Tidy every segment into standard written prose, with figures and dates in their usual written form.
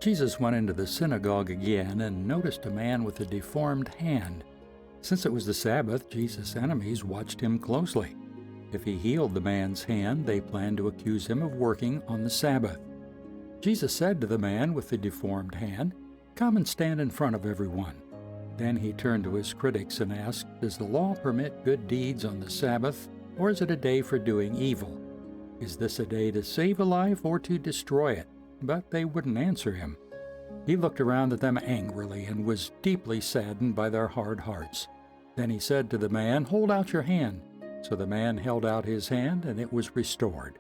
Jesus went into the synagogue again and noticed a man with a deformed hand. Since it was the Sabbath, Jesus' enemies watched him closely. If he healed the man's hand, they planned to accuse him of working on the Sabbath. Jesus said to the man with the deformed hand, "Come and stand in front of everyone." Then he turned to his critics and asked, "Does the law permit good deeds on the Sabbath, or is it a day for doing evil? Is this a day to save a life or to destroy it?" But they wouldn't answer him. He looked around at them angrily and was deeply saddened by their hard hearts. Then he said to the man, "Hold out your hand." So the man held out his hand, and it was restored.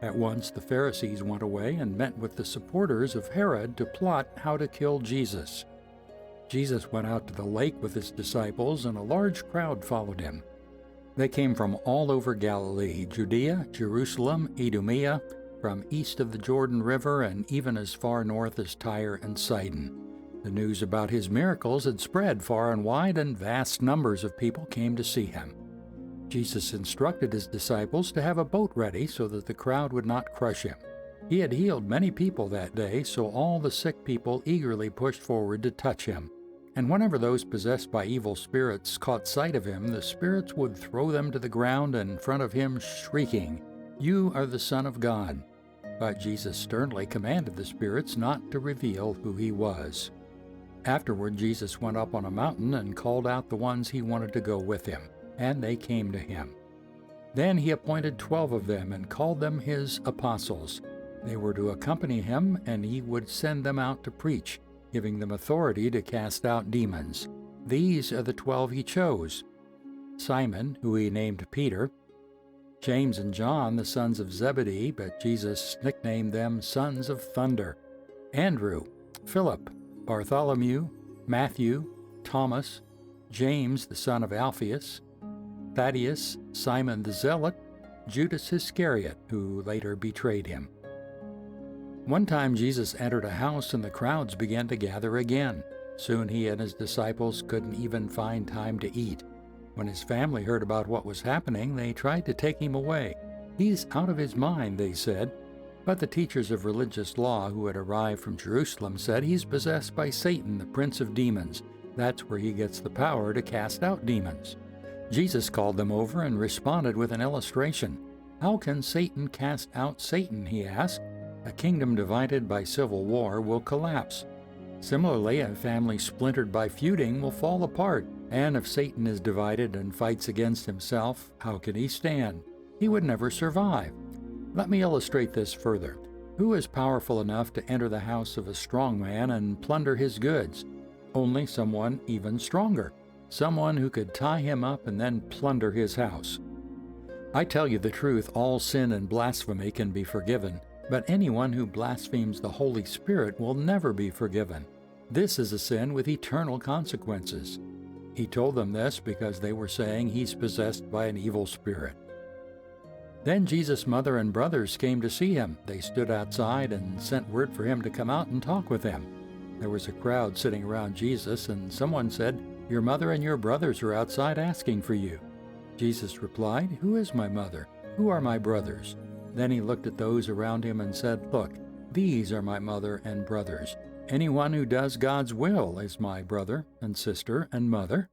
At once the Pharisees went away and met with the supporters of Herod to plot how to kill Jesus. Jesus went out to the lake with his disciples, and a large crowd followed him. They came from all over Galilee, Judea, Jerusalem, Idumea, from east of the Jordan River, and even as far north as Tyre and Sidon. The news about his miracles had spread far and wide, and vast numbers of people came to see him. Jesus instructed his disciples to have a boat ready so that the crowd would not crush him. He had healed many people that day, so all the sick people eagerly pushed forward to touch him. And whenever those possessed by evil spirits caught sight of him, the spirits would throw them to the ground in front of him, shrieking, "You are the Son of God." But Jesus sternly commanded the spirits not to reveal who he was. Afterward, Jesus went up on a mountain and called out the ones he wanted to go with him, and they came to him. Then he appointed 12 of them and called them his apostles. They were to accompany him, and he would send them out to preach, giving them authority to cast out demons. These are the 12 he chose: Simon, who he named Peter, James and John, the sons of Zebedee, but Jesus nicknamed them sons of thunder, Andrew, Philip, Bartholomew, Matthew, Thomas, James the son of Alphaeus, Thaddeus, Simon the Zealot, Judas Iscariot, who later betrayed him. One time Jesus entered a house and the crowds began to gather again. Soon he and his disciples couldn't even find time to eat. When his family heard about what was happening, they tried to take him away. "He's out of his mind," they said. But the teachers of religious law who had arrived from Jerusalem said, "He's possessed by Satan, the prince of demons. That's where he gets the power to cast out demons." Jesus called them over and responded with an illustration. "How can Satan cast out Satan?" he asked. "A kingdom divided by civil war will collapse. Similarly, a family splintered by feuding will fall apart. And if Satan is divided and fights against himself, how can he stand? He would never survive. Let me illustrate this further. Who is powerful enough to enter the house of a strong man and plunder his goods? Only someone even stronger. Someone who could tie him up and then plunder his house. I tell you the truth, all sin and blasphemy can be forgiven, but anyone who blasphemes the Holy Spirit will never be forgiven. This is a sin with eternal consequences." He told them this because they were saying he's possessed by an evil spirit. Then Jesus' mother and brothers came to see him. They stood outside and sent word for him to come out and talk with them. There was a crowd sitting around Jesus, and someone said, "Your mother and your brothers are outside asking for you." Jesus replied, "Who is my mother? Who are my brothers?" Then he looked at those around him and said, "Look, these are my mother and brothers. Anyone who does God's will is my brother and sister and mother."